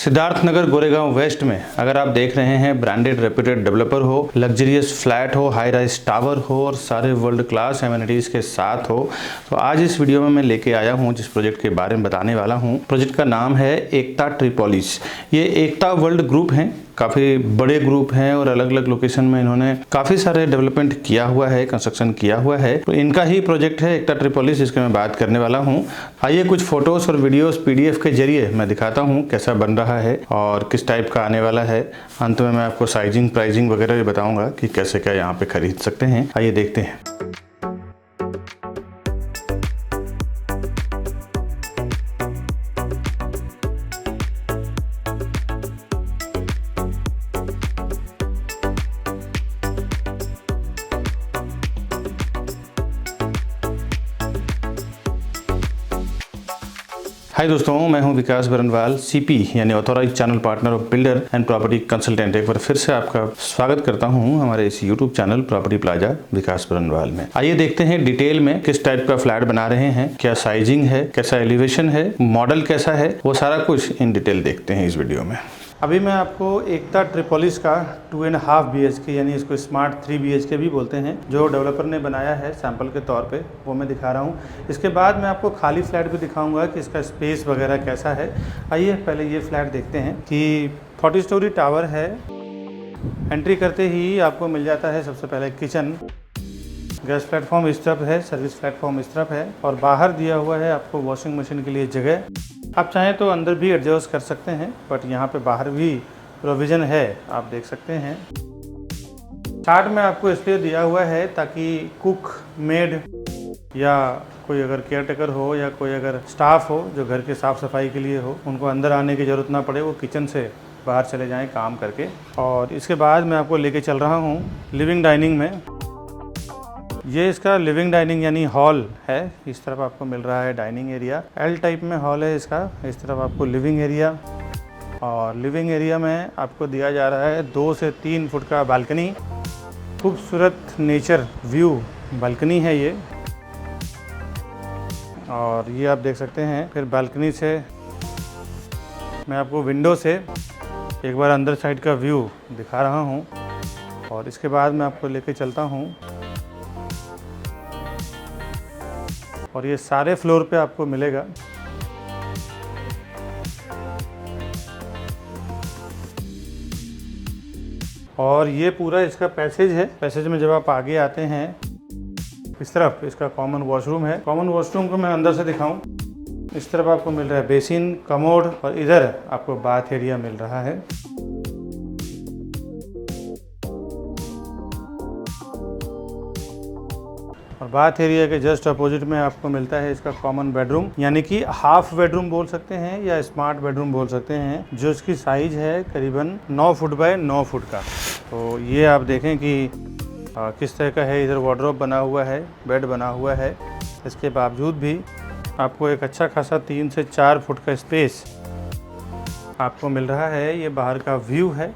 Siddharthnagar Goregaon waste में अगर आप देख रहे हैं ब्रांडेड रेप्यूटेड डेवलपर हो, लग्जरियस फ्लैट हो, हाई राइज टावर हो और सारे वर्ल्ड क्लास एमिनिटीज के साथ हो, तो आज इस वीडियो में मैं लेके आया हूं जिस प्रोजेक्ट के बारे में बताने वाला हूं। प्रोजेक्ट का नाम है एकता ट्रिपोलिस। ये एकता वर्ल्ड ग्रुप है, काफ़ी बड़े ग्रुप हैं और अलग अलग लोकेशन में इन्होंने काफ़ी सारे डेवलपमेंट किया हुआ है, कंस्ट्रक्शन किया हुआ है। तो इनका ही प्रोजेक्ट है एकता ट्रिपोलिस, जिसके मैं बात करने वाला हूं। आइए कुछ फोटोज़ और वीडियोस पीडीएफ के जरिए मैं दिखाता हूं कैसा बन रहा है और किस टाइप का आने वाला है। अंत में मैं आपको साइजिंग, प्राइसिंग वगैरह भी बताऊंगा कि कैसे क्या यहाँ पे खरीद सकते हैं। आइए देखते हैं। हाय दोस्तों, मैं हूं विकास बरनवाल, सीपी यानी authorised channel partner of builder and property consultant. एक बार फिर से आपका स्वागत करता हूं हमारे इस यूट्यूब चैनल प्रॉपर्टी प्लाजा विकास बरनवाल में। आइए देखते हैं डिटेल में किस टाइप का फ्लैट बना रहे हैं, क्या साइजिंग है, कैसा एलिवेशन है, मॉडल कैसा है, वो सारा कुछ इन डिटेल देखते हैं इस वीडियो में। अभी मैं आपको एकता ट्रिपोलिस का 2.5 BHK यानी इसको स्मार्ट 3 BHK भी बोलते हैं, जो डेवलपर ने बनाया है सैंपल के तौर पे, वो मैं दिखा रहा हूँ। इसके बाद मैं आपको खाली फ्लैट भी दिखाऊंगा कि इसका स्पेस वगैरह कैसा है। आइए पहले ये फ्लैट देखते हैं कि 40 स्टोरी टावर है। एंट्री करते ही आपको मिल जाता है सबसे पहले किचन, गैस प्लेटफॉर्म इस तरफ है, सर्विस प्लेटफॉर्म इस तरफ है और बाहर दिया हुआ है आपको वॉशिंग मशीन के लिए जगह। आप चाहें तो अंदर भी एडजस्ट कर सकते हैं, बट यहाँ पे बाहर भी प्रोविज़न है, आप देख सकते हैं। चार्ट में आपको इसलिए दिया हुआ है ताकि कुक, मेड या कोई अगर केयर टेकर हो या कोई अगर स्टाफ हो जो घर के साफ़ सफाई के लिए हो, उनको अंदर आने की ज़रूरत ना पड़े, वो किचन से बाहर चले जाएँ काम करके। और इसके बाद मैं आपको लेके चल रहा हूँ लिविंग डाइनिंग में। ये इसका लिविंग डाइनिंग यानी हॉल है। इस तरफ आपको मिल रहा है डाइनिंग एरिया, एल टाइप में हॉल है इसका। इस तरफ आपको लिविंग एरिया, और लिविंग एरिया में आपको दिया जा रहा है 2 से 3 फुट का बालकनी। खूबसूरत नेचर व्यू बालकनी है ये, और ये आप देख सकते हैं। फिर बालकनी से मैं आपको विंडो से एक बार अंदर साइड का व्यू दिखा रहा हूँ, और इसके बाद मैं आपको लेके चलता हूँ और ये सारे फ्लोर पे आपको मिलेगा। और ये पूरा इसका पैसेज है। पैसेज में जब आप आगे आते हैं इस तरफ इसका कॉमन वॉशरूम है। कॉमन वॉशरूम को मैं अंदर से दिखाऊं, इस तरफ आपको मिल रहा है बेसिन, कमोड, और इधर आपको बाथ एरिया मिल रहा है। और बाथ एरिया के जस्ट अपोजिट में आपको मिलता है इसका कॉमन बेडरूम, यानी कि हाफ बेडरूम बोल सकते हैं या स्मार्ट बेडरूम बोल सकते हैं, जो इसकी साइज है करीबन 9 फुट बाय 9 फुट का। तो ये आप देखें कि किस तरह का है। इधर वार्डरोब बना हुआ है, बेड बना हुआ है। इसके बावजूद भी आपको एक अच्छा खासा 3 से 4 फुट का स्पेस आपको मिल रहा है। ये बाहर का व्यू है।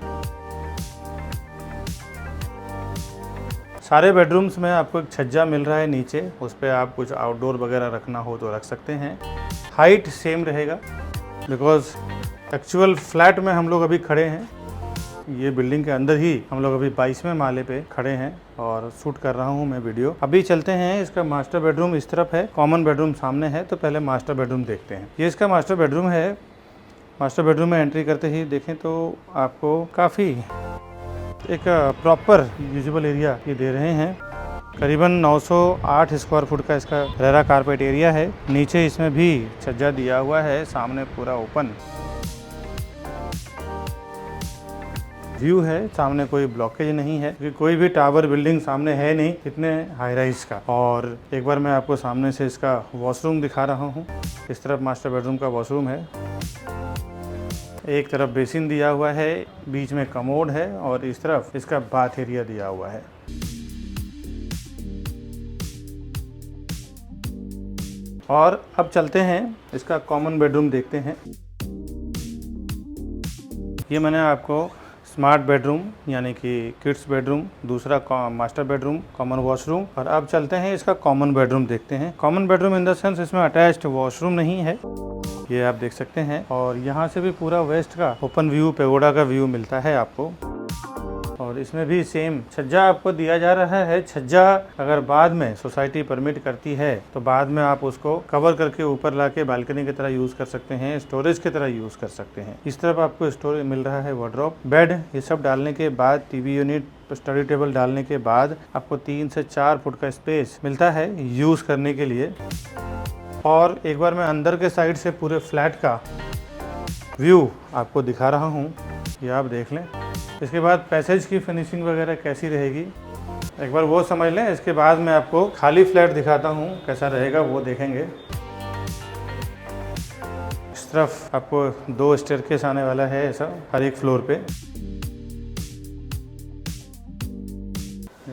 सारे बेडरूम्स में आपको एक छज्जा मिल रहा है नीचे, उस पर आप कुछ आउटडोर वगैरह रखना हो तो रख सकते हैं। हाइट सेम रहेगा, बिकॉज एक्चुअल फ्लैट में हम लोग अभी खड़े हैं। ये बिल्डिंग के अंदर ही हम लोग अभी 22वें माले पे खड़े हैं और शूट कर रहा हूँ मैं वीडियो। अभी चलते हैं, इसका मास्टर बेडरूम इस तरफ है, कॉमन बेडरूम सामने है। तो पहले मास्टर बेडरूम देखते हैं। ये इसका मास्टर बेडरूम है। मास्टर बेडरूम में एंट्री करते ही देखें तो आपको काफ़ी एक प्रॉपर यूजेबल एरिया ये दे रहे हैं। करीबन 908 स्क्वायर फुट का इसका रेरा कारपेट एरिया है। नीचे इसमें भी छज्जा दिया हुआ है, सामने पूरा ओपन व्यू है। सामने कोई ब्लॉकेज नहीं है, क्योंकि कोई भी टावर बिल्डिंग सामने है नहीं इतने हाई राइज का। और एक बार मैं आपको सामने से इसका वॉशरूम दिखा रहा हूँ। इस तरफ मास्टर बेडरूम का वॉशरूम है, एक तरफ बेसिन दिया हुआ है, बीच में कमोड है और इस तरफ इसका बाथ एरिया दिया हुआ है। और अब चलते हैं इसका कॉमन बेडरूम देखते हैं। ये मैंने आपको स्मार्ट बेडरूम यानी कि किड्स बेडरूम, दूसरा मास्टर बेडरूम, कॉमन वॉशरूम, और अब चलते हैं इसका कॉमन बेडरूम देखते हैं। Common bedroom in the sense इसमें अटैच्ड वॉशरूम नहीं है, ये आप देख सकते हैं। और यहाँ से भी पूरा वेस्ट का ओपन व्यू, पेगोडा का व्यू मिलता है आपको। और इसमें भी सेम छज्जा आपको दिया जा रहा है। छज्जा अगर बाद में सोसाइटी परमिट करती है तो बाद में आप उसको कवर करके ऊपर लाके बालकनी की तरह यूज कर सकते हैं, स्टोरेज की तरह यूज कर सकते हैं। इस तरफ आपको स्टोरेज मिल रहा है, वार्डरोब, बेड, ये सब डालने के बाद टीवी यूनिट, स्टडी टेबल डालने के बाद आपको 3 से 4 फुट का स्पेस मिलता है यूज करने के लिए। और एक बार मैं अंदर के साइड से पूरे फ्लैट का व्यू आपको दिखा रहा हूँ, ये आप देख लें। इसके बाद पैसेज की फिनिशिंग वगैरह कैसी रहेगी एक बार वो समझ लें। इसके बाद मैं आपको खाली फ्लैट दिखाता हूँ कैसा रहेगा, वो देखेंगे। इस तरफ आपको 2 स्टेयरकेस आने वाला है ऐसा हर एक फ्लोर पे।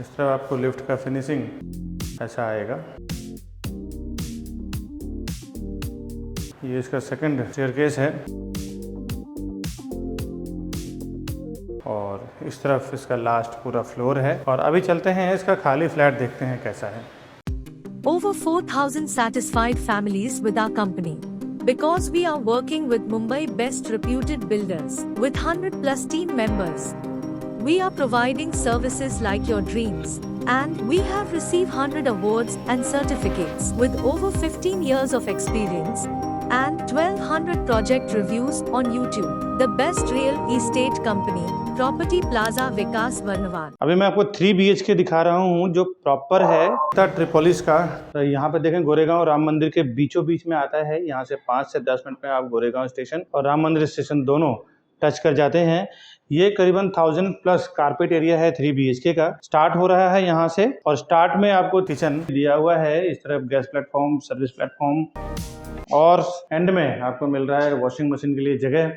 इस तरफ आपको लिफ्ट का फिनिशिंग ऐसा आएगा। ये इसका सेकंड स्टेयरकेस है और इस तरफ इसका लास्ट पूरा फ्लोर है। और अभी चलते हैं इसका खाली फ्लैट देखते हैं कैसा है। Over 4,000 satisfied families with our company. Because we are working with Mumbai best reputed builders with 100+ team members. We are providing services like your dreams. And we have received 100 awards and certificates with over 15 years of experience. And 1200 project reviews on YouTube. The best real estate company, Property Plaza विकास बर्नवाल। अभी मैं आपको 3 BHK दिखा रहा हूँ जो proper है ट्रिपोलिस का। तो यहाँ पे देखें गोरेगांव राम मंदिर के बीचों बीच में आता है। यहाँ से 5 से 10 मिनट में आप गोरेगांव स्टेशन और राम मंदिर स्टेशन दोनों टच कर जाते हैं। ये करीबन 1000+ कारपेट एरिया है 3 BHK का। स्टार्ट हो रहा है यहाँ से और स्टार्ट में आपको किचन दिया हुआ है, इस तरफ गैस प्लेटफॉर्म, सर्विस प्लेटफॉर्म और एंड में आपको मिल रहा है वॉशिंग मशीन के लिए जगह।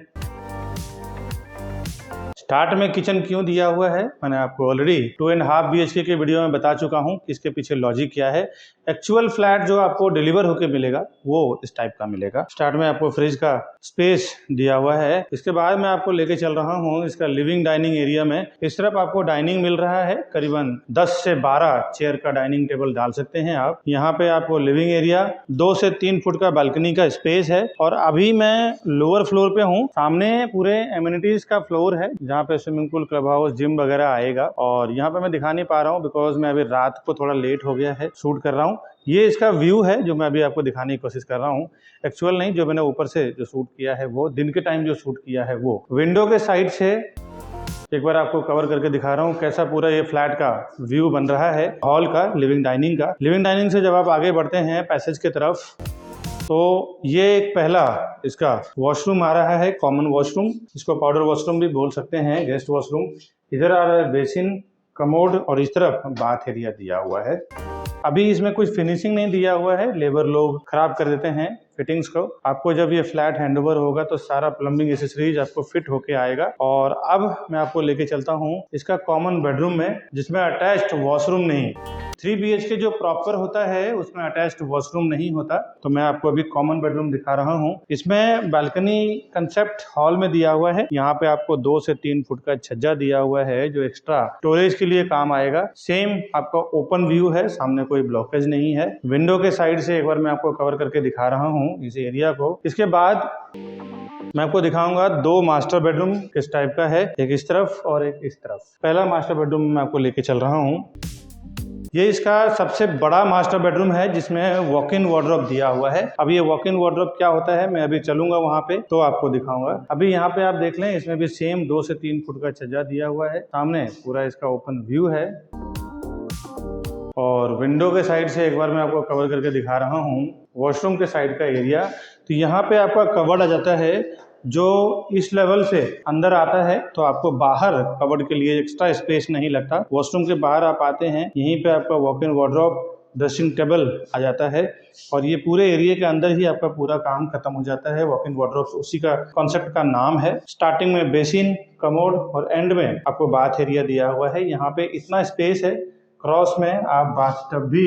स्टार्ट में किचन क्यों दिया हुआ है मैंने आपको ऑलरेडी 2.5 BHK के वीडियो में बता चुका हूं कि इसके पीछे लॉजिक क्या है। एक्चुअल फ्लैट जो आपको डिलीवर होके मिलेगा वो इस टाइप का मिलेगा। स्टार्ट में आपको फ्रिज का स्पेस दिया हुआ है। इसके बाद मैं आपको लेके चल रहा हूं इसका लिविंग डाइनिंग एरिया में। इस तरफ आपको डाइनिंग मिल रहा है, करीबन 10 से 12 चेयर का डाइनिंग टेबल डाल सकते हैं आप। यहाँ पे आपको लिविंग एरिया, 2 से 3 फुट का बालकनी का स्पेस है। और अभी मैं लोअर फ्लोर पे हूँ, सामने पूरे एमिनिटीज का फ्लोर है जहाँ पे swimming pool, club house, gym वगैरह आएगा। और यहाँ पे मैं दिखा नहीं पा रहा हूँ बिकॉज मैं अभी रात को थोड़ा लेट हो गया है, शूट कर रहा हूँ। ये इसका व्यू है जो मैं अभी आपको दिखाने की कोशिश कर रहा हूँ। एक्चुअल नहीं, जो मैंने ऊपर से जो शूट किया है वो दिन के टाइम जो शूट किया है वो। विंडो के साइड से एक बार आपको कवर करके दिखा रहा हूँ कैसा पूरा ये फ्लैट का व्यू बन रहा है हॉल का, लिविंग डाइनिंग का। लिविंग डाइनिंग से जब आप आगे बढ़ते हैं पैसेज की तरफ तो ये एक पहला इसका वॉशरूम आ रहा है, कॉमन वॉशरूम, इसको पाउडर वॉशरूम भी बोल सकते हैं, गेस्ट वॉशरूम। इधर आ रहा है बेसिन, कमोड और इस तरफ बाथ एरिया दिया हुआ है। अभी इसमें कुछ फिनिशिंग नहीं दिया हुआ है, लेबर लोग खराब कर देते हैं फिटिंग्स को। आपको जब ये फ्लैट हैंडओवर होगा तो सारा प्लम्बिंग एसेसरीज आपको फिट होके आएगा। और अब मैं आपको लेके चलता हूँ इसका कॉमन बेडरूम में जिसमें अटैच्ड वॉशरूम नहीं। 3 BHK जो प्रॉपर होता है उसमें अटैच्ड वॉशरूम नहीं होता। तो मैं आपको अभी कॉमन बेडरूम दिखा रहा हूँ। इसमें बालकनी कंसेप्ट हॉल में दिया हुआ है। यहाँ पे आपको 2 से 3 फुट का छज्जा दिया हुआ है जो एक्स्ट्रा स्टोरेज के लिए काम आएगा। सेम आपका ओपन व्यू है, सामने कोई ब्लॉकेज नहीं है। विंडो के साइड से एक बार मैं आपको कवर करके दिखा रहा हूँ इस एरिया को। इसके बाद मैं आपको दिखाऊंगा 2 मास्टर बेडरूम किस टाइप का है, एक इस तरफ और एक इस तरफ। पहला मास्टर बेडरूम मैं आपको लेके चल रहा हूँ। ये इसका सबसे बड़ा मास्टर बेडरूम है जिसमें वॉक इन वार्डरोब दिया हुआ है। अब ये वॉक इन वार्डरोब क्या होता है मैं अभी चलूंगा वहां पे तो आपको दिखाऊंगा। अभी यहाँ पे आप देख लें, इसमें भी सेम 2 से 3 फुट का छज्जा दिया हुआ है। सामने पूरा इसका ओपन व्यू है और विंडो के साइड से एक बार मैं आपको कवर करके दिखा रहा हूँ वॉशरूम के साइड का एरिया। तो यहाँ पे आपका कवर्ड आ जाता है जो इस लेवल से अंदर आता है, तो आपको बाहर कवर्ड के लिए एक्स्ट्रा स्पेस नहीं लगता। वॉशरूम के बाहर आप आते हैं, यहीं पे आपका walk in wardrobe, dressing table आ जाता है और ये पूरे एरिया के अंदर ही आपका पूरा काम खत्म हो जाता है। वॉक इन वार्डरोब उसी का कॉन्सेप्ट का नाम है। स्टार्टिंग में बेसिन, कमोड और एंड में आपको बाथ एरिया दिया हुआ है। यहाँ पे इतना स्पेस है, क्रॉस में आप बाथटब भी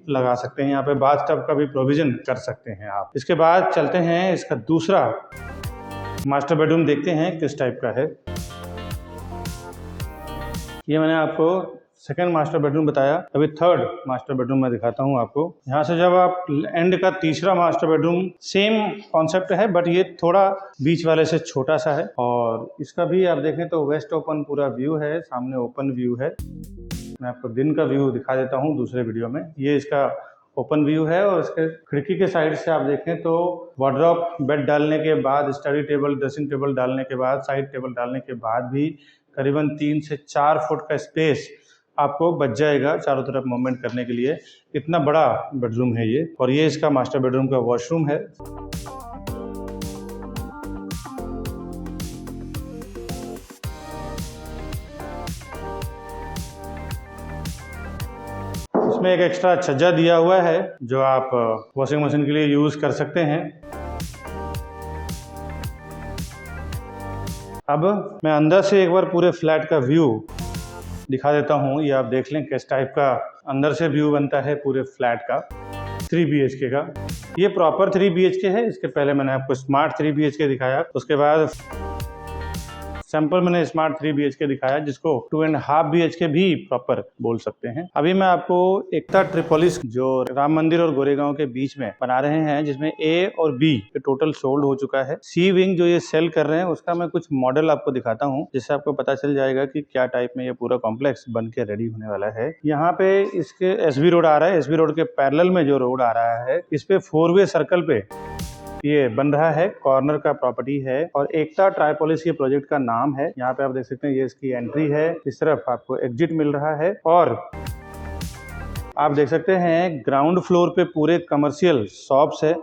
लगा सकते हैं, यहाँ पे बाथटब का भी प्रोविजन कर सकते हैं आप। इसके बाद चलते हैं इसका दूसरा मास्टर बेडरूम, देखते हैं किस टाइप का है। ये मैंने आपको सेकंड मास्टर बेडरूम बताया, अभी थर्ड मास्टर बेडरूम मैं दिखाता हूँ आपको। यहाँ से जब आप एंड का तीसरा मास्टर बेडरूम, सेम कॉन्सेप्ट है बट ये थोड़ा बीच वाले से छोटा सा है, और इसका भी आप देखें तो वेस्ट ओपन पूरा व्यू है, सामने ओपन व्यू है। मैं आपको दिन का व्यू दिखा देता हूँ दूसरे वीडियो में। ये इसका ओपन व्यू है, और इसके खिड़की के साइड से आप देखें तो वार्डरोब बेड डालने के बाद, स्टडी टेबल, ड्रेसिंग टेबल डालने के बाद, साइड टेबल डालने के बाद भी करीबन 3 से 4 फुट का स्पेस आपको बच जाएगा चारों तरफ मूवमेंट करने के लिए। इतना बड़ा बेडरूम है ये। और ये इसका मास्टर बेडरूम का वॉशरूम है। इसमें एक एक्स्ट्रा छज्जा दिया हुआ है जो आप वॉशिंग मशीन के लिए यूज कर सकते हैं। अब मैं अंदर से एक बार पूरे फ्लैट का व्यू दिखा देता हूँ। ये आप देख लें किस टाइप का अंदर से व्यू बनता है पूरे फ्लैट का 3 BHK का। ये प्रॉपर 3 BHK है। इसके पहले मैंने आपको स्मार्ट 3 BHK दिखाया, उसके बाद सैंपल मैंने स्मार्ट 3 BHK दिखाया, जिसको 2.5 BHK भी प्रॉपर बोल सकते हैं। अभी मैं आपको एकता ट्रिपोलिस जो राम मंदिर और गोरेगांव के बीच में बना रहे हैं, जिसमें A और B टोटल सोल्ड हो चुका है। C विंग जो ये सेल कर रहे हैं उसका मैं कुछ मॉडल आपको दिखाता हूँ, जिससे आपको पता चल जाएगा कि क्या टाइप में ये पूरा कॉम्प्लेक्स बन के रेडी होने वाला है। यहाँ पे इसके SB रोड आ रहा है। SB रोड के पैरेलल में जो रोड आ रहा है, इस पे 4-वे सर्कल पे ये बन रहा है, कॉर्नर का प्रॉपर्टी है, और एकता ट्राइपोलिस ये प्रोजेक्ट का नाम है। यहाँ पे आप देख सकते हैं ये इसकी एंट्री है, इस तरफ आपको एग्जिट मिल रहा है, और आप देख सकते हैं ग्राउंड फ्लोर पे पूरे कमर्शियल शॉप्स है,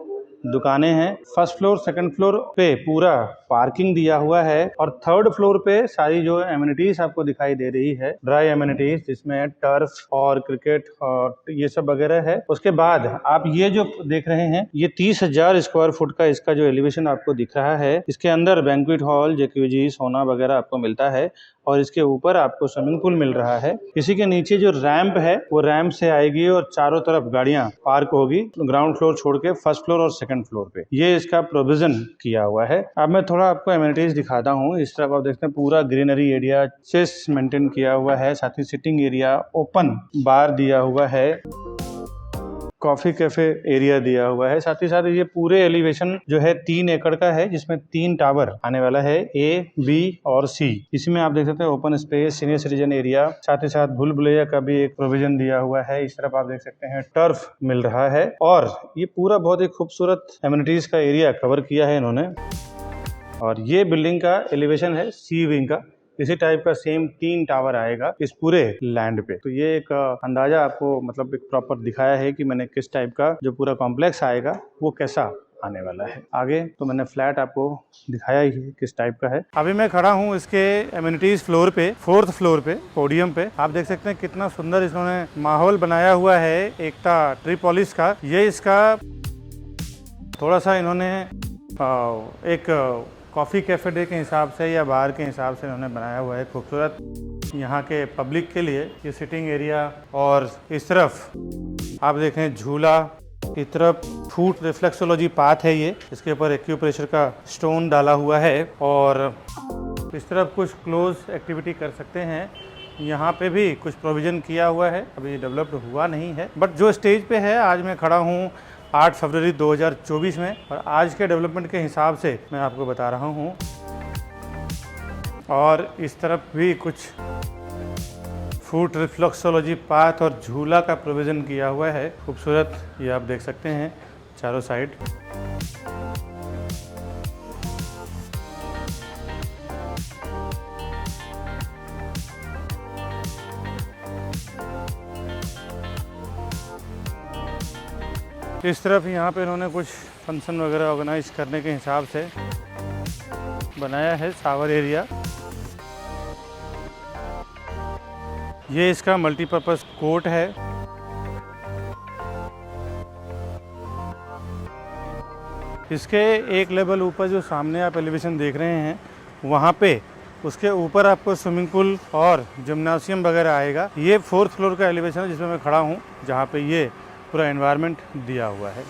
दुकानें हैं। फर्स्ट फ्लोर, सेकंड फ्लोर पे पूरा पार्किंग दिया हुआ है, और थर्ड फ्लोर पे सारी जो एमिनिटीज आपको दिखाई दे रही है, ड्राई एमिनिटीज, जिसमें टर्फ और क्रिकेट और ये सब वगैरह है। उसके बाद आप ये जो देख रहे हैं, ये 30,000 स्क्वायर फुट का इसका जो एलिवेशन आपको दिख रहा है, इसके अंदर बैंक्वेट हॉल, जैक्यूजी, सोना वगैरह आपको मिलता है, और इसके ऊपर आपको स्विमिंग पूल मिल रहा है। इसी के नीचे जो रैंप है वो रैंप से आएगी और चारों तरफ गाड़ियां पार्क होगी, ग्राउंड फ्लोर छोड़ के फर्स्ट फ्लोर और सेकंड फ्लोर पे। ये इसका प्रोविजन किया हुआ है। अब मैं थोड़ा आपको एमिनिटीज दिखाता हूँ। इस तरफ आप देखते हैं पूरा ग्रीनरी एरिया, चेस मेंटेन किया हुआ है, साथ ही सिटिंग एरिया, ओपन बार दिया हुआ है, कॉफी कैफे एरिया दिया हुआ है। साथ ही साथ ये पूरे एलिवेशन जो है 3 एकड़ का है, जिसमें 3 टावर आने वाला है, A, B और C। इसमें आप देख सकते हैं open space, senior citizen area, साथ ही साथ भूल भुलैया का भी एक प्रोविजन दिया हुआ है। इस तरफ आप देख सकते हैं टर्फ मिल रहा है, और ये पूरा बहुत ही खूबसूरत एमिनिटीज का एरिया कवर किया है इन्होंने। और ये बिल्डिंग का एलिवेशन है C विंग का। इसी टाइप का सेम 3 टावर आएगा इस पूरे लैंड पे। तो ये एक अंदाजा आपको मतलब एक प्रॉपर दिखाया है कि मैंने किस टाइप का जो पूरा कॉम्प्लेक्स आएगा वो कैसा आने वाला है। आगे तो मैंने फ्लैट आपको दिखाया ही है किस टाइप का है। अभी मैं खड़ा हूँ इसके एमिनिटीज फ्लोर पे, 4th फ्लोर पे, पोडियम पे। आप देख सकते हैं कितना सुंदर इन्होंने माहौल बनाया हुआ है एकता ट्रिपोलिस का। ये इसका थोड़ा सा इन्होंने एक कॉफ़ी कैफे डे के हिसाब से या बार के हिसाब से इन्होंने बनाया हुआ है खूबसूरत। यहाँ के पब्लिक के लिए ये सिटिंग एरिया, और इस तरफ आप देखें झूला, इस तरफ फूड रिफ्लेक्सोलॉजी पाथ है ये, इसके ऊपर एक्यूप्रेशर का स्टोन डाला हुआ है, और इस तरफ कुछ क्लोज एक्टिविटी कर सकते हैं। यहाँ पे भी कुछ प्रोविज़न किया हुआ है, अभी डेवलप्ड हुआ नहीं है, बट जो स्टेज पे है आज मैं खड़ा हूँ 8 फरवरी 2024 में, और आज के डेवलपमेंट के हिसाब से मैं आपको बता रहा हूँ। और इस तरफ भी कुछ फूड रिफ्लेक्सोलॉजी पाथ और झूला का प्रोविज़न किया हुआ है, खूबसूरत। ये आप देख सकते हैं चारों साइड। इस तरफ यहाँ पे इन्होंने कुछ फंक्शन वगैरह ऑर्गेनाइज करने के हिसाब से बनाया है शावर एरिया। ये इसका मल्टीपर्पज़ कोर्ट है। इसके एक लेवल ऊपर जो सामने आप एलिवेशन देख रहे हैं, वहाँ पे उसके ऊपर आपको स्विमिंग पूल और जिम्नासियम वगैरह आएगा। ये 4th फ्लोर का एलिवेशन है जिसमें मैं खड़ा हूँ, जहाँ पे ये पूरा एनवायरनमेंट दिया हुआ है।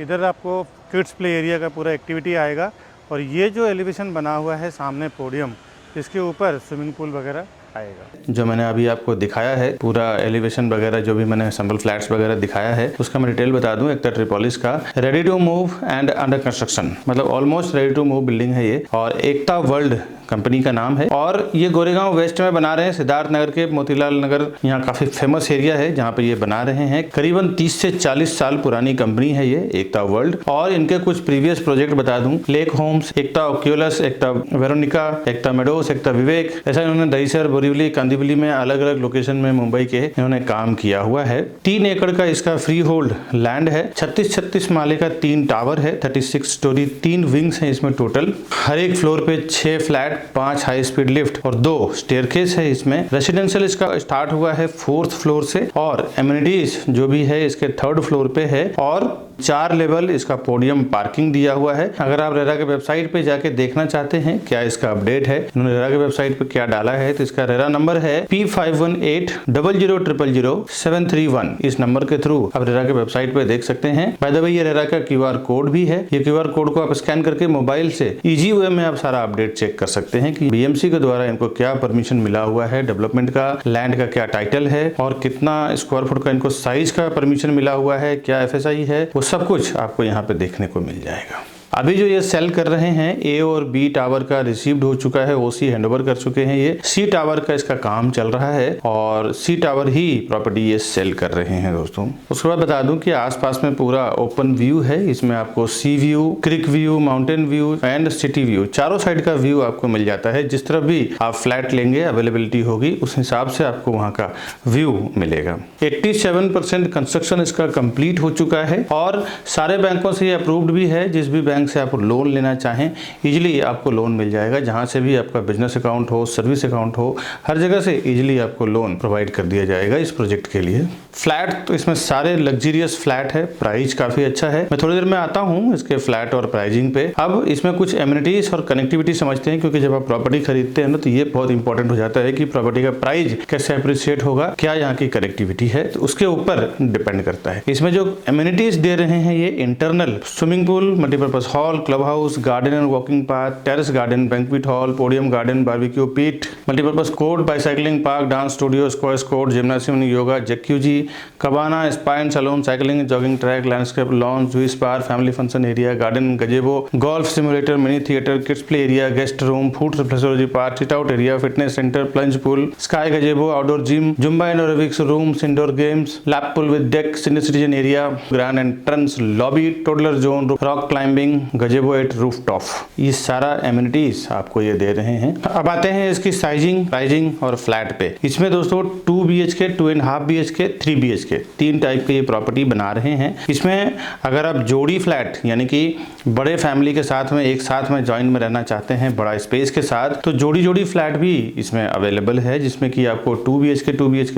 इधर आपको किड्स प्ले एरिया का पूरा एक्टिविटी आएगा और ये जो एलिवेशन बना हुआ है सामने पोडियम, इसके ऊपर स्विमिंग पूल वगैरह आएगा। जो मैंने अभी आपको दिखाया है पूरा एलिवेशन वगैरह, जो भी मैंने सैंपल फ्लैट्स वगैरह दिखाया है, उसका मैं डिटेल बता दूं। एक तो ट्रिपोलिस का ready to move and under construction, मतलब almost ready to move building है ये, और एकता वर्ल्ड कंपनी का नाम है। और ये गोरेगांव वेस्ट में बना रहे हैं, सिद्धार्थ नगर के मोतीलाल नगर, यहाँ काफी फेमस एरिया है जहाँ पे ये बना रहे हैं। करीबन 30 से 40 साल पुरानी कंपनी है ये एकता वर्ल्ड। और इनके कुछ प्रीवियस प्रोजेक्ट बता दूं, लेक होम्स, एकता ओक्यूलस, एकता वेरोनिका, एकता मेडोस, एकता विवेक, ऐसा इन्होंने दहीसर, बोरीवली, कांदिवली में अलग अलग लोकेशन में मुंबई के इन्होंने काम किया हुआ है। 3 एकड़ का इसका फ्री होल्ड लैंड है, 36 माले का 3 टावर है, 36 स्टोरी, 3 विंग्स हैं इसमें टोटल। हर एक फ्लोर पे 6 फ्लैट, 5 हाई स्पीड लिफ्ट और 2 स्टेयरकेस है इसमें। रेसिडेंशियल इसका स्टार्ट हुआ है 4th फ्लोर से और एमिनिटीज जो भी है इसके 3rd फ्लोर पे है और 4 लेवल इसका पोडियम पार्किंग दिया हुआ है। अगर आप रेरा के वेबसाइट पे जाके देखना चाहते हैं क्या इसका अपडेट है, इन्होंने रेरा के वेबसाइट पे क्या डाला है, तो इसका रेरा नंबर है P518000000731। इस नंबर के थ्रू आप रेरा के वेबसाइट पे देख सकते हैं। बाय द वे ये रेरा का QR कोड भी है, ये QR कोड को आप स्कैन करके मोबाइल से इजी वे में आप सारा अपडेट चेक कर सकते हैं कि BMC के द्वारा इनको क्या परमिशन मिला हुआ है, डेवलपमेंट का, लैंड का क्या टाइटल है और कितना स्क्वायर फुट का इनको साइज का परमिशन मिला हुआ है, क्या FSI है, वो सब कुछ आपको यहाँ पे देखने को मिल जाएगा। अभी जो ये सेल कर रहे हैं, A और B टावर का रिसीव्ड हो चुका है, OC हैंडओवर कर चुके हैं। ये C टावर का इसका काम चल रहा है और C टावर ही प्रॉपर्टी ये सेल कर रहे हैं दोस्तों। उसके बाद बता दूं कि आसपास में पूरा ओपन व्यू है, इसमें आपको sea view, creek view, mountain view and city view, चारों साइड का व्यू आपको मिल जाता है। जिस तरफ भी आप फ्लैट लेंगे, अवेलेबिलिटी होगी, उस हिसाब से आपको वहाँ का व्यू मिलेगा। 87% कंस्ट्रक्शन इसका कंप्लीट हो चुका है और सारे बैंकों से ये अप्रूव्ड भी है। जिस भी बैंक से आप लोन लेना चाहें इजीली आपको लोन मिल जाएगा। जहां से भी आपका बिजनेस अकाउंट हो, सर्विस अकाउंट हो, हर जगह से इजीली आपको लोन प्रोवाइड कर दिया जाएगा इस प्रोजेक्ट के लिए। फ्लैट तो इसमें सारे लग्जरियस फ्लैट है, प्राइस काफी अच्छा है। मैं थोड़ी देर में आता हूं इसके फ्लैट और प्राइसिंग पे। अब इसमें कुछ एमिनिटीज और कनेक्टिविटी समझते हैं, क्योंकि जब आप प्रॉपर्टी खरीदते हैं ना तो ये बहुत इंपॉर्टेंट हो जाता है कि प्रॉपर्टी का प्राइस कैसे अप्रिशिएट होगा, क्या यहाँ की कनेक्टिविटी है, तो उसके ऊपर डिपेंड करता है। इसमें जो एमिनिटीज दे रहे हैं ये internal swimming pool, multipurpose hall, club house, garden and walking path, terrace garden, banquet hall, podium garden, barbecue pit, multipurpose court, bicycling park, dance studio, squash court, gymnasium, yoga, jacuzzi, cabana, spa and salon, cycling, jogging track, landscape lawn, juice bar, family function area, garden, gazebo, golf simulator, mini theatre, kids play area, guest room, food reflexology park, sit out area, fitness centre, plunge pool, sky गजेबो, outdoor gym, Zumba and aerobics rooms, indoor games, lap pool with deck, senior citizen area, grand entrance lobby, toddler zone, rock climbing, gazebo at rooftop, ये सारा amenities आपको ये दे रहे हैं। अब आते हैं इसकी साइजिंग, प्राइसिंग और फ्लैट पे। इसमें दोस्तों 2 BHK, 2.5 BHK, 3 BHK 3 टाइप की ये प्रॉपर्टी बना रहे हैं। इसमें अगर आप जोड़ी फ्लैट यानी कि बड़े फैमिली के साथ में एक साथ में जॉइंट में रहना चाहते हैं बड़ा स्पेस के साथ, तो जोड़ी फ्लैट भी इसमें अवेलेबल है, जिसमें कि आपको 2 BHK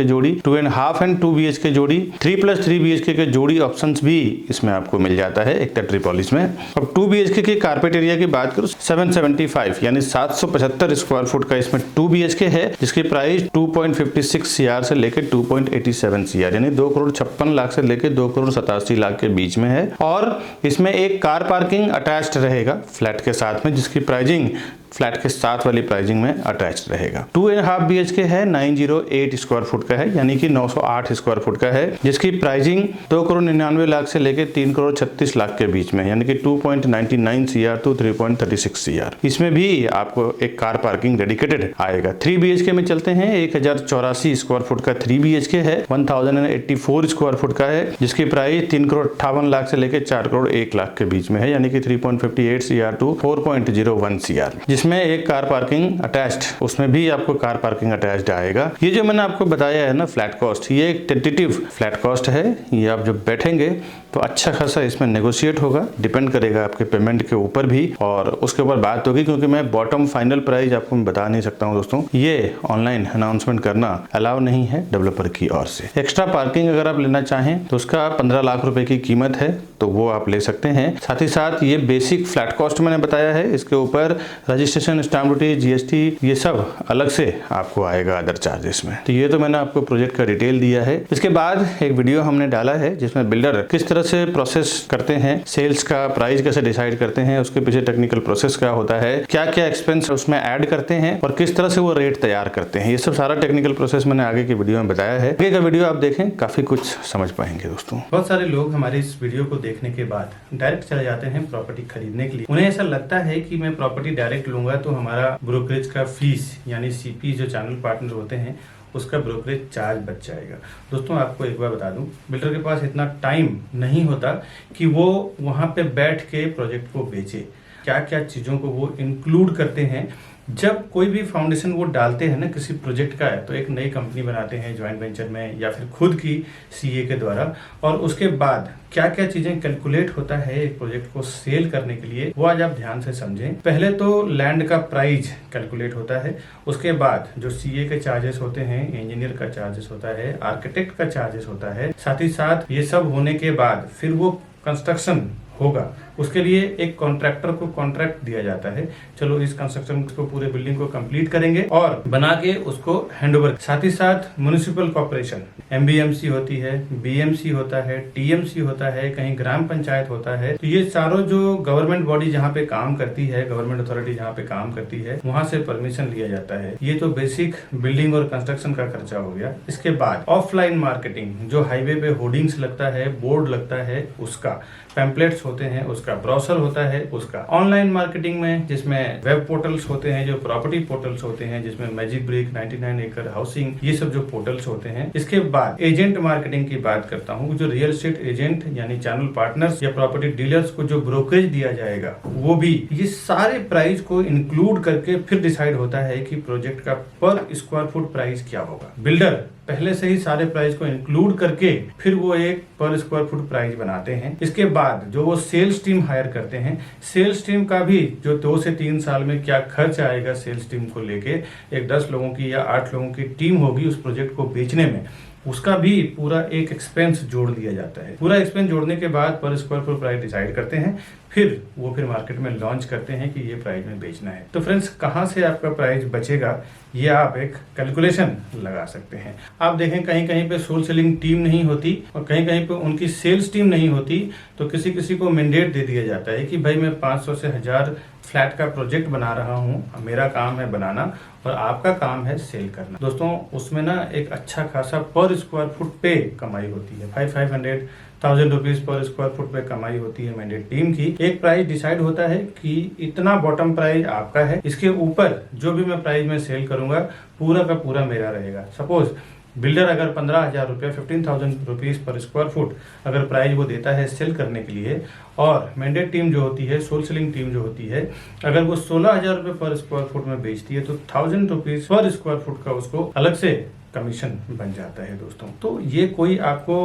जोड़ी, 2.5 एंड 2 BHK जोड़ी, 3+3 BHK के जोड़ी ऑप्शंस भी इसमें आपको मिल जाता है एक ट्रिपोलिस में। अब 2 BHK की कारपेट एरिया की बात करूं 775 यानी 775 स्क्वायर फुट का इसमें 2 BHK है, जिसकी प्राइस 2.56 CR से लेकर 2.87 CR यानी 2,56,00,000 से लेकर 2,87,00,000 के बीच में है। और इसमें एक कार पार्किंग अटैच्ड रहेगा फ्लैट के साथ में, जिसकी प्राइसिंग फ्लैट के साथ वाली प्राइसिंग में अटैच रहेगा। 2.5 BHK है, 908 स्क्वायर फुट का है यानी कि 908 स्क्वायर फुट का है, जिसकी प्राइसिंग 2,99,00,000 से लेकर 3,36,00,000 के बीच में यानी कि 2.99 CR to 3.36 CR। इसमें भी आपको एक कार पार्किंग डेडिकेटेड आएगा। 3 BHK में चलते हैं, 1,084 स्क्वायर फुट का 3 BHK है, 1,084 स्क्वायर फुट का है, जिसकी प्राइस 3,58,00,000 से लेकर 4,01,00,000 के बीच में है यानी कि 3.58 CR to 4.01 CR, जिसमें एक कार पार्किंग अटैच्ड, उसमें भी आपको कार पार्किंग अटैच्ड आएगा। ये जो मैंने आपको बताया है ना फ्लैट कॉस्ट, ये एक टेंटेटिव फ्लैट कॉस्ट है। ये आप जब बैठेंगे तो अच्छा खासा इसमें नेगोशिएट होगा, डिपेंड करेगा आपके पेमेंट के ऊपर भी और उसके ऊपर बात होगी, क्योंकि मैं बॉटम फाइनल प्राइस आपको मैं बता नहीं सकता हूं दोस्तों, ये ऑनलाइन अनाउंसमेंट करना अलाउ नहीं है डेवलपर की ओर से। एक्स्ट्रा पार्किंग अगर आप लेना चाहें तो उसका 15 लाख रुपए की कीमत है, तो वो आप ले सकते हैं। साथ ही साथ ये बेसिक फ्लैट कॉस्ट मैंने बताया है, इसके ऊपर रजिस्ट्रेशन, स्टैम्प ड्यूटी, GST ये सब अलग से आपको आएगा अदर चार्जेस में। तो ये तो मैंने आपको प्रोजेक्ट का डिटेल दिया है। इसके बाद एक वीडियो हमने डाला है जिसमें बिल्डर किस तरह तरह से प्रोसेस करते हैं, सेल्स का प्राइस कैसे डिसाइड करते हैं, उसके पीछे टेक्निकल प्रोसेस क्या होता है, क्या क्या एक्सपेंस उसमें ऐड करते हैं और किस तरह से वो रेट तैयार करते हैं, ये सब सारा टेक्निकल प्रोसेस मैंने आगे की वीडियो में बताया है। आगे का वीडियो आप देखें, काफी कुछ समझ पाएंगे दोस्तों। बहुत सारे लोग हमारे इस वीडियो को देखने के बाद डायरेक्ट चले जाते हैं प्रॉपर्टी खरीदने के लिए। उन्हें ऐसा लगता है कि मैं प्रॉपर्टी डायरेक्ट लूंगा तो हमारा ब्रोकरेज का फीस यानी सीपी जो चैनल पार्टनर होते हैं उसका ब्रोकरेज चार्ज बच जाएगा। दोस्तों आपको एक बार बता दूं, बिल्डर के पास इतना टाइम नहीं होता कि वो वहां पे बैठ के प्रोजेक्ट को बेचे। क्या क्या चीज़ों को वो इंक्लूड करते हैं जब कोई भी फाउंडेशन वो डालते हैं ना किसी प्रोजेक्ट का है, तो एक नई कंपनी बनाते हैं ज्वाइंट वेंचर में या फिर खुद की सीए के द्वारा, और उसके बाद क्या क्या चीजें कैलकुलेट होता है एक प्रोजेक्ट को सेल करने के लिए, वो आज आप ध्यान से समझें। पहले तो लैंड का प्राइस कैलकुलेट होता है, उसके बाद जो सीए के चार्जेस होते हैं, इंजीनियर का चार्जेस होता है, आर्किटेक्ट का चार्जेस होता है, साथ ही साथ ये सब होने के बाद फिर वो कंस्ट्रक्शन होगा, उसके लिए एक कॉन्ट्रैक्टर को कॉन्ट्रैक्ट दिया जाता है, चलो इस कंस्ट्रक्शन को पूरे बिल्डिंग को कंप्लीट करेंगे और बना के उसको हैंडओवर। साथ ही साथ म्युनिसिपल कॉर्पोरेशन एमबीएमसी होती है, बीएमसी होता है, टीएमसी होता है, कहीं ग्राम पंचायत होता है, तो ये सारों जो गवर्नमेंट बॉडी जहाँ पे काम करती है, गवर्नमेंट अथॉरिटी जहाँ पे काम करती है, वहां से परमिशन लिया जाता है। ये तो बेसिक बिल्डिंग और कंस्ट्रक्शन का खर्चा हो गया। इसके बाद ऑफलाइन मार्केटिंग, जो हाईवे पे होर्डिंग्स लगता है, बोर्ड लगता है, उसका पैम्पलेट्स होते हैं, उसका ब्रोशर होता है, उसका ऑनलाइन मार्केटिंग में जिसमें वेब पोर्टल्स होते हैं, जो प्रॉपर्टी पोर्टल्स होते हैं, जिसमें मैजिक ब्रिक, 99 एकड़ हाउसिंग, ये सब जो पोर्टल्स होते हैं। इसके बाद एजेंट मार्केटिंग की बात करता हूँ, जो रियल एस्टेट एजेंट यानी चैनल पार्टनर्स या प्रॉपर्टी डीलर्स को जो ब्रोकरेज दिया जाएगा, वो भी ये सारे प्राइस को इंक्लूड करके फिर डिसाइड होता है कि प्रोजेक्ट का पर स्क्वायर फुट प्राइस क्या होगा। बिल्डर पहले से ही सारे प्राइस को इंक्लूड करके फिर वो एक पर स्क्वायर फुट प्राइस बनाते हैं। इसके बाद जो वो सेल्स टीम हायर करते हैं, सेल्स टीम का भी जो 2 से 3 साल में क्या खर्च आएगा सेल्स टीम को लेके, एक 10 लोगों की या 8 लोगों की टीम होगी उस प्रोजेक्ट को बेचने में, उसका भी पूरा एक एक्सपेंस जोड़ दिया जाता है। पूरा एक्सपेंस जोड़ने के बाद पर स्क्वायर फुट प्राइस डिसाइड करते हैं, फिर मार्केट में लॉन्च करते हैं कि ये प्राइस में बेचना है। तो फ्रेंड्स, कहाँ से आपका प्राइस बचेगा ये आप एक कैलकुलेशन लगा सकते हैं। आप देखें कहीं कहीं पे सोल सेलिंग टीम नहीं होती और कहीं कहीं पे उनकी सेल्स टीम नहीं होती, तो किसी किसी को मैंडेट दे दिया जाता है कि भाई मैं 500 से 1000 फ्लैट का प्रोजेक्ट बना रहा हूँ, मेरा काम है बनाना और आपका काम है सेल करना। दोस्तों उसमें ना एक अच्छा खासा पर स्क्वायर फुट पे कमाई होती है, 500,000 रुपीज पर स्क्वायर फुट पे कमाई होती है मैंडेट टीम की। एक प्राइस डिसाइड होता है कि इतना बॉटम प्राइस आपका है, इसके ऊपर जो भी मैं प्राइस में सेल करूंगा पूरा का पूरा मेरा रहेगा। सपोज बिल्डर अगर 15,000 रुपया 15,000 रुपीज पर स्क्वायर फुट अगर प्राइस वो देता है सेल करने के लिए, और मैंडेट टीम जो होती है, सोल सेलिंग टीम जो होती है, अगर वो 16,000 रुपये पर स्क्वायर फुट में बेचती है तो 1000 रुपीज पर स्क्वायर फुट का उसको अलग से कमीशन बन जाता है दोस्तों। तो ये कोई आपको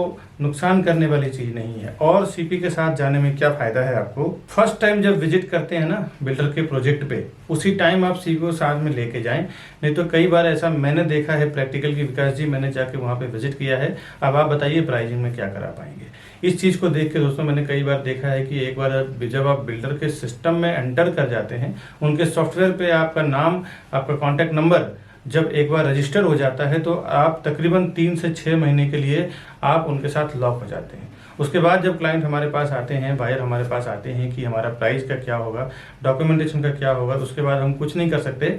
नुकसान करने वाली चीज नहीं है। और सीपी के साथ जाने में क्या फायदा है आपको, फर्स्ट टाइम जब विजिट करते हैं ना बिल्डर के प्रोजेक्ट पे, उसी टाइम आप सीपी को साथ में लेके जाएं। नहीं तो कई बार ऐसा मैंने देखा है प्रैक्टिकल की, विकास जी मैंने जाके वहां पे विजिट किया है, अब आप बताइए प्राइसिंग में क्या करा पाएंगे। इस चीज को देख के दोस्तों मैंने कई बार देखा है कि एक बार जब आप बिल्डर के सिस्टम में एंटर कर जाते हैं, उनके सॉफ्टवेयर पे आपका नाम, आपका कॉन्टैक्ट नंबर जब एक बार रजिस्टर हो जाता है तो आप तकरीबन 3 से 6 महीने के लिए आप उनके साथ लॉक हो जाते हैं। उसके बाद जब क्लाइंट हमारे पास आते हैं, बायर हमारे पास आते हैं कि हमारा प्राइस का क्या होगा, डॉक्यूमेंटेशन का क्या होगा, तो उसके बाद हम कुछ नहीं कर सकते,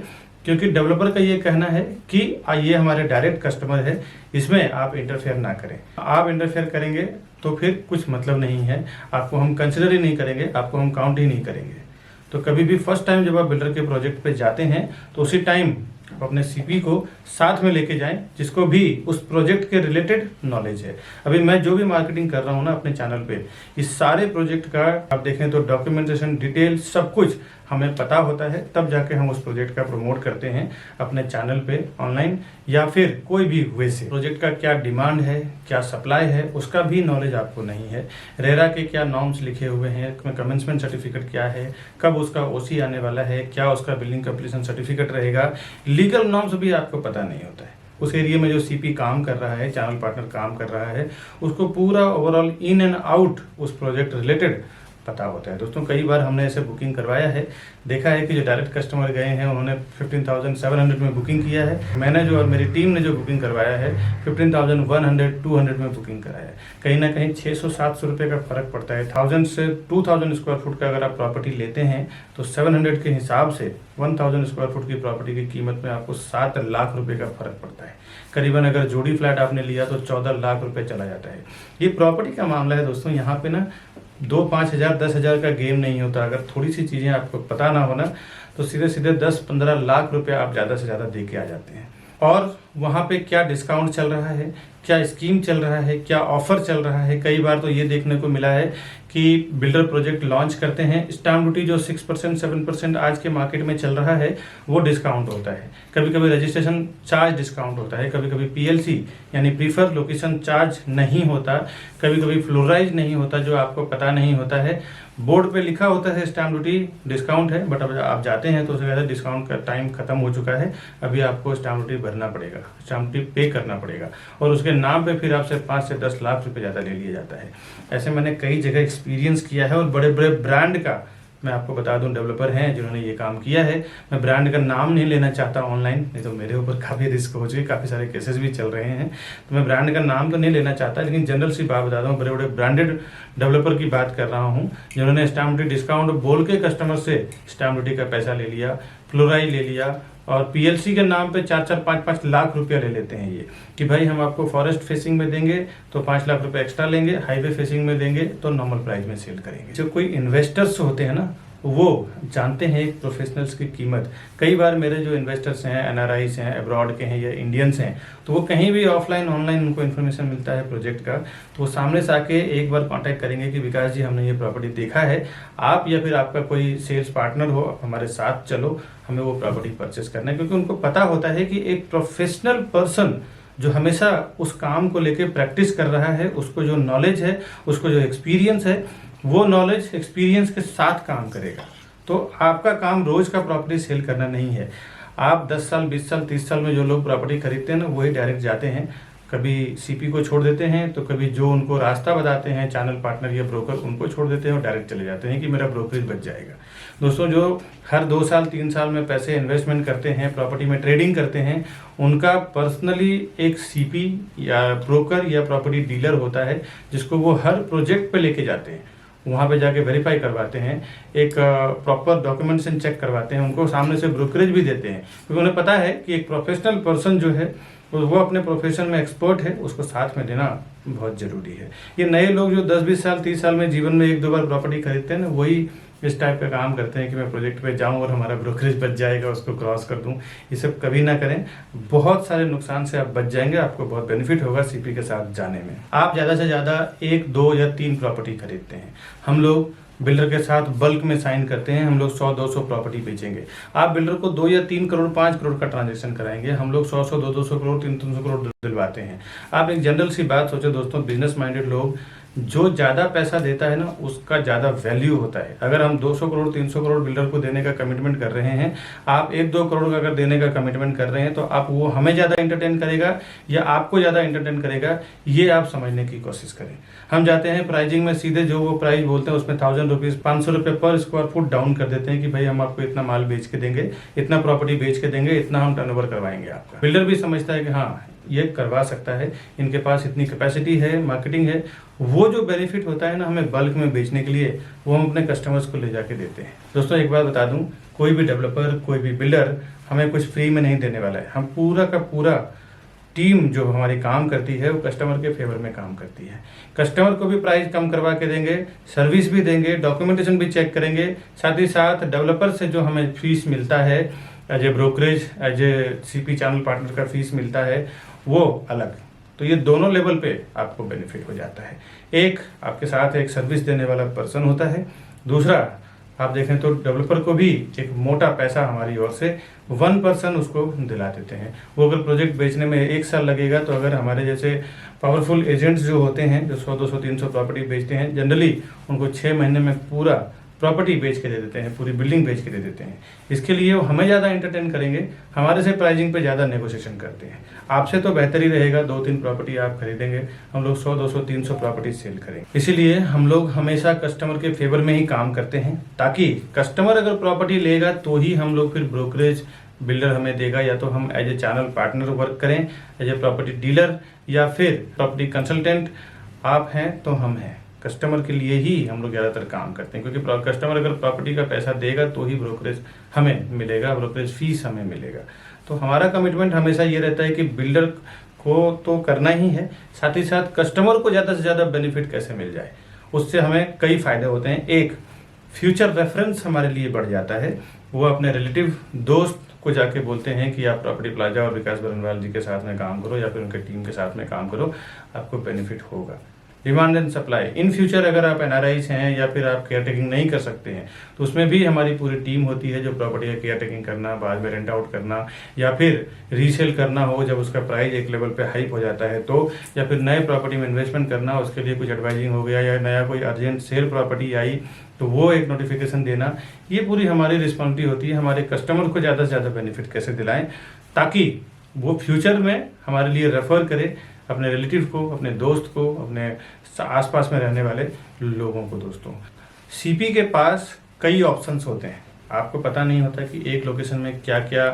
क्योंकि डेवलपर का ये कहना है कि ये हमारे डायरेक्ट कस्टमर है, इसमें आप इंटरफेयर ना करें। आप इंटरफेयर करेंगे तो फिर कुछ मतलब नहीं है, आपको हम कंसिडर ही नहीं करेंगे, आपको हम काउंट ही नहीं करेंगे। तो कभी भी फर्स्ट टाइम जब आप बिल्डर के प्रोजेक्ट पे जाते हैं तो उसी टाइम आप अपने सीपी को साथ में लेके जाएं, जिसको भी उस प्रोजेक्ट के रिलेटेड नॉलेज है। अभी मैं जो भी मार्केटिंग कर रहा हूँ ना अपने चैनल पे, इस सारे प्रोजेक्ट का आप देखें तो डॉक्यूमेंटेशन, डिटेल सब कुछ हमें पता होता है, तब जाके हम उस प्रोजेक्ट का प्रमोट करते हैं अपने चैनल पे ऑनलाइन या फिर कोई भी वे से। प्रोजेक्ट का क्या डिमांड है, क्या सप्लाई है, उसका भी नॉलेज आपको नहीं है। रेरा के क्या नॉर्म्स लिखे हुए हैं, कमेंसमेंट सर्टिफिकेट क्या है, कब उसका ओसी आने वाला है, क्या उसका बिल्डिंग कंप्लीशन सर्टिफिकेट रहेगा, लीगल नॉर्म्स भी आपको पता नहीं होता है। उस एरिया में जो सीपी काम कर रहा है, चैनल पार्टनर काम कर रहा है, उसको पूरा ओवरऑल इन एंड आउट उस प्रोजेक्ट रिलेटेड पता होता है। दोस्तों कई बार हमने ऐसे बुकिंग करवाया है, देखा है कि जो डायरेक्ट कस्टमर गए हैं उन्होंने 15,700 में बुकिंग किया है, मैंने जो और मेरी टीम ने जो बुकिंग करवाया है 15,100 200 में बुकिंग कराया है। कहीं ना कहीं 600-700 रुपये का फर्क पड़ता है। 1000 से 2000 स्क्वायर फुट का अगर आप प्रॉपर्टी लेते हैं तो 700 के हिसाब से 1000 स्क्वायर फुट की प्रॉपर्टी की कीमत में आपको 7 लाख रुपए का फर्क पड़ता है। करीबन अगर जोड़ी फ्लैट आपने लिया तो 14 लाख रुपए चला जाता है। ये प्रॉपर्टी का मामला है दोस्तों, यहाँ पे ना 2-5 हज़ार 10 हज़ार का गेम नहीं होता। अगर थोड़ी सी चीज़ें आपको पता ना हो ना तो सीधे सीधे 10-15 लाख रुपए आप ज़्यादा से ज़्यादा दे के आ जाते हैं। और वहाँ पे क्या डिस्काउंट चल रहा है, क्या स्कीम चल रहा है, क्या ऑफर चल रहा है। कई बार तो ये देखने को मिला है कि बिल्डर प्रोजेक्ट लॉन्च करते हैं, स्टैम्प ड्यूटी जो 6% 7% आज के मार्केट में चल रहा है वो डिस्काउंट होता है। कभी कभी रजिस्ट्रेशन चार्ज डिस्काउंट होता है, कभी कभी PLC यानी प्रीफर लोकेशन चार्ज नहीं होता, कभी कभी फ्लोराइज नहीं होता, जो आपको पता नहीं होता है। बोर्ड पे लिखा होता है स्टैम्प ड्यूटी डिस्काउंट है, बट अब आप जाते हैं तो उससे ज़्यादा डिस्काउंट का टाइम खत्म हो चुका है। अभी आपको स्टैम्प ड्यूटी भरना पड़ेगा, स्टैम्प ड्यूटी पे करना पड़ेगा और उसके नाम पे फिर आपसे 5 से 10 लाख रुपए ज़्यादा ले लिया जाता है। ऐसे मैंने कई जगह एक्सपीरियंस किया है और बड़े बड़े ब्रांड का मैं आपको बता दूं डेवलपर हैं जिन्होंने ये काम किया है। मैं ब्रांड का नाम नहीं लेना चाहता ऑनलाइन, नहीं तो मेरे ऊपर काफ़ी रिस्क हो चुकी, काफ़ी सारे केसेस भी चल रहे हैं, तो मैं ब्रांड का नाम तो नहीं लेना चाहता, लेकिन जनरल सी बात बता दूं, बड़े बड़े ब्रांडेड डेवलपर की बात कर रहा हूँ जिन्होंने स्टैम्प ड्यूटी डिस्काउंट बोल के कस्टमर से स्टैम्प ड्यूटी का पैसा ले लिया, फ्लोराइज ले लिया और PLC के नाम पे 4-4 5-5 लाख रुपया ले लेते हैं ये कि भाई हम आपको फॉरेस्ट फेसिंग में देंगे तो 5 लाख रुपए एक्स्ट्रा लेंगे, हाईवे फेसिंग में देंगे तो नॉर्मल प्राइस में सेल करेंगे। जो कोई इन्वेस्टर्स होते हैं ना वो जानते हैं एक प्रोफेशनल्स की कीमत। कई बार मेरे जो इन्वेस्टर्स हैं NRIs हैं, अब्रॉड के हैं या इंडियंस हैं, तो वो कहीं भी ऑफलाइन ऑनलाइन उनको इन्फॉर्मेशन मिलता है प्रोजेक्ट का, तो वो सामने से आके एक बार कांटेक्ट करेंगे कि विकास जी हमने ये प्रॉपर्टी देखा है, आप या फिर आपका कोई सेल्स पार्टनर हो हमारे साथ चलो, हमें वो प्रॉपर्टी परचेस करना है। क्योंकि उनको पता होता है कि एक प्रोफेशनल पर्सन जो हमेशा उस काम को लेके प्रैक्टिस कर रहा है, उसको जो नॉलेज है, उसको जो एक्सपीरियंस है, वो नॉलेज एक्सपीरियंस के साथ काम करेगा। तो आपका काम रोज का प्रॉपर्टी सेल करना नहीं है। आप 10 साल 20 साल 30 साल में जो लोग प्रॉपर्टी खरीदते हैं ना वही डायरेक्ट जाते हैं, कभी CP को छोड़ देते हैं तो कभी जो उनको रास्ता बताते हैं चैनल पार्टनर या ब्रोकर उनको छोड़ देते हैं और डायरेक्ट चले जाते हैं कि मेरा ब्रोकरेज बच जाएगा। दोस्तों जो हर 2 साल 3 साल में पैसे इन्वेस्टमेंट करते हैं, प्रॉपर्टी में ट्रेडिंग करते हैं, उनका पर्सनली एक CP या ब्रोकर या प्रॉपर्टी डीलर होता है जिसको वो हर प्रोजेक्ट पे लेके जाते हैं, वहाँ पे जाके वेरीफाई करवाते हैं, एक प्रॉपर डॉक्यूमेंटेशन चेक करवाते हैं, उनको सामने से ब्रोकरेज भी देते हैं, क्योंकि उन्हें पता है कि एक प्रोफेशनल पर्सन जो है वो अपने प्रोफेशन में एक्सपर्ट है, उसको साथ में देना बहुत ज़रूरी है। ये नए लोग जो 10-20 साल 30 साल में जीवन में 1-2 बार प्रॉपर्टी खरीदते हैं ना, वही इस टाइप का काम करते हैं कि मैं प्रोजेक्ट पे जाऊं और हमारा ब्रोकरेज बच जाएगा, उसको क्रॉस कर दूं। ये सब कभी ना करें, बहुत सारे नुकसान से आप बच जाएंगे, आपको बहुत बेनिफिट होगा CP के साथ जाने में। आप ज़्यादा से ज़्यादा 1, 2 या 3 प्रॉपर्टी खरीदते हैं, हम लोग बिल्डर के साथ बल्क में साइन करते हैं, हम लोग 100-200 प्रॉपर्टी बेचेंगे। आप बिल्डर को 2 या 3 करोड़ 5 करोड़ का ट्रांजेक्शन कराएंगे, हम लोग 100-100 200 करोड़ 300 करोड़ दिलवाते हैं। आप एक जनरल सी बात सोचो दोस्तों, बिजनेस माइंडेड लोग, जो ज़्यादा पैसा देता है ना उसका ज़्यादा वैल्यू होता है। अगर हम 200 करोड़ 300 करोड़ बिल्डर को देने का कमिटमेंट कर रहे हैं, आप 1-2 करोड़ का अगर देने का कमिटमेंट कर रहे हैं, तो आप वो हमें ज़्यादा एंटरटेन करेगा या आपको ज़्यादा एंटरटेन करेगा, ये आप समझने की कोशिश करें। हम जाते हैं प्राइजिंग में सीधे जो वो प्राइस बोलते हैं उसमें 1000 रुपीज़ 500 रुपये पर स्क्वायर फुट डाउन कर देते हैं कि भाई हम आपको इतना माल बेच के देंगे, इतना प्रॉपर्टी बेच के देंगे, इतना हम टर्नओवर करवाएंगे आपका। बिल्डर भी समझता है कि हाँ ये करवा सकता है, इनके पास इतनी कैपेसिटी है, मार्केटिंग है। वो जो बेनिफिट होता है ना हमें बल्क में बेचने के लिए, वो हम अपने कस्टमर्स को ले जाके देते हैं। दोस्तों एक बात बता दूं, कोई भी डेवलपर, कोई भी बिल्डर हमें कुछ फ्री में नहीं देने वाला है। हम पूरा का पूरा टीम जो हमारी काम करती है वो कस्टमर के फेवर में काम करती है। कस्टमर को भी प्राइस कम करवा के देंगे, सर्विस भी देंगे, डॉक्यूमेंटेशन भी चेक करेंगे, साथ ही साथ डेवलपर से जो हमें फीस मिलता है as a brokerage, as a CP channel partner का फीस मिलता है वो अलग। तो ये दोनों लेवल पे आपको बेनिफिट हो जाता है। एक आपके साथ एक सर्विस देने वाला पर्सन होता है, दूसरा आप देखें तो डेवलपर को भी एक मोटा पैसा हमारी ओर से 1 पर्सन उसको दिला देते हैं। वो अगर प्रोजेक्ट बेचने में 1 साल लगेगा, तो अगर हमारे जैसे पावरफुल एजेंट्स जो होते हैं जो 100, 200, 300 प्रॉपर्टी बेचते हैं, जनरली उनको 6 महीने में पूरा प्रॉपर्टी बेच के दे देते हैं, पूरी बिल्डिंग बेच के दे देते हैं। इसके लिए वो हमें ज़्यादा एंटरटेन करेंगे, हमारे से प्राइसिंग पे ज़्यादा नेगोशिएशन करते हैं। आपसे तो बेहतर ही रहेगा, 2-3 प्रॉपर्टी आप खरीदेंगे, हम लोग 100, 200, 300 प्रॉपर्टी सेल करेंगे। इसीलिए हम लोग हमेशा कस्टमर के फेवर में ही काम करते हैं, ताकि कस्टमर अगर प्रॉपर्टी लेगा तो ही हम लोग फिर ब्रोकरेज बिल्डर हमें देगा, या तो हम as a channel partner work करें, एज ए प्रॉपर्टी डीलर, या फिर प्रॉपर्टी कंसल्टेंट आप हैं तो हम हैं। कस्टमर के लिए ही हम लोग ज़्यादातर काम करते हैं, क्योंकि कस्टमर अगर प्रॉपर्टी का पैसा देगा तो ही ब्रोकरेज हमें मिलेगा, ब्रोकरेज फीस हमें मिलेगा। तो हमारा कमिटमेंट हमेशा ये रहता है कि बिल्डर को तो करना ही है, साथ ही साथ कस्टमर को ज़्यादा से ज़्यादा बेनिफिट कैसे मिल जाए, उससे हमें कई फ़ायदे होते हैं। एक, फ्यूचर रेफरेंस हमारे लिए बढ़ जाता है। वो अपने रिलेटिव दोस्त को जाके बोलते हैं कि आप प्रॉपर्टी प्लाजा और विकास बरनवाल जी के साथ में काम करो, या फिर उनके टीम के साथ में काम करो, आपको बेनिफिट होगा। Demand and supply, in future अगर आप एनआरआईज हैं या फिर आप केयर टेकिंग नहीं कर सकते हैं, तो उसमें भी हमारी पूरी टीम होती है जो प्रॉपर्टी का केयर टेकिंग करना, बाद में रेंट आउट करना, या फिर रीसेल करना हो जब उसका प्राइस एक लेवल पे हाइप हो जाता है तो, या फिर नए प्रॉपर्टी में इन्वेस्टमेंट करना, उसके लिए कुछ एडवाइजिंग हो गया, या नया कोई अर्जेंट सेल प्रॉपर्टी आई तो वो एक नोटिफिकेशन देना, ये पूरी हमारी रिस्पॉन्सिबिलिटी होती है। हमारे कस्टमर को ज़्यादा से ज़्यादा बेनिफिट कैसे दिलाएं, ताकि वो फ्यूचर में हमारे लिए रेफर करे अपने रिलेटिव को, अपने दोस्त को, अपने आसपास में रहने वाले लोगों को। दोस्तों, सीपी के पास कई ऑप्शंस होते हैं, आपको पता नहीं होता कि एक लोकेशन में क्या क्या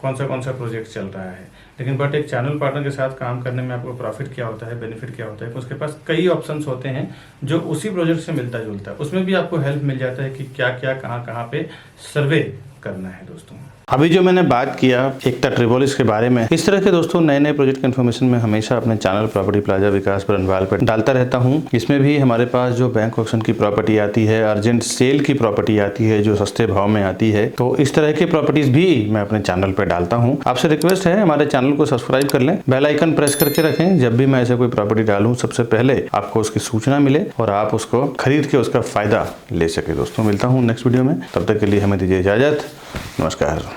कौन सा प्रोजेक्ट चल रहा है, लेकिन बट एक चैनल पार्टनर के साथ काम करने में आपको प्रॉफिट क्या होता है, बेनिफिट क्या होता है, उसके पास कई ऑप्शंस होते हैं जो उसी प्रोजेक्ट से मिलता जुलता है। उसमें भी आपको हेल्प मिल जाता है कि क्या क्या कहाँ पे सर्वे करना है। दोस्तों, अभी जो मैंने बात किया एकता ट्रिपोलिस के बारे में, इस तरह के दोस्तों नए नए प्रोजेक्ट की इन्फॉर्मेशन मैं हमेशा अपने चैनल प्रॉपर्टी प्लाजा विकास बरनवाल पर डालता रहता हूं। इसमें भी हमारे पास जो बैंक ऑक्शन की प्रॉपर्टी आती है, अर्जेंट सेल की प्रॉपर्टी आती है जो सस्ते भाव में आती है, तो इस तरह की प्रॉपर्टीज भी मैं अपने चैनल पर डालता हूँ। आपसे रिक्वेस्ट है हमारे चैनल को सब्सक्राइब कर लें, बेल आइकन प्रेस करके रखें, जब भी मैं ऐसे कोई प्रॉपर्टी डालूं सबसे पहले आपको उसकी सूचना मिले और आप उसको खरीद के उसका फायदा ले सके। दोस्तों, मिलता हूँ नेक्स्ट वीडियो में, तब तक के लिए हमें दीजिए इजाजत। नमस्कार।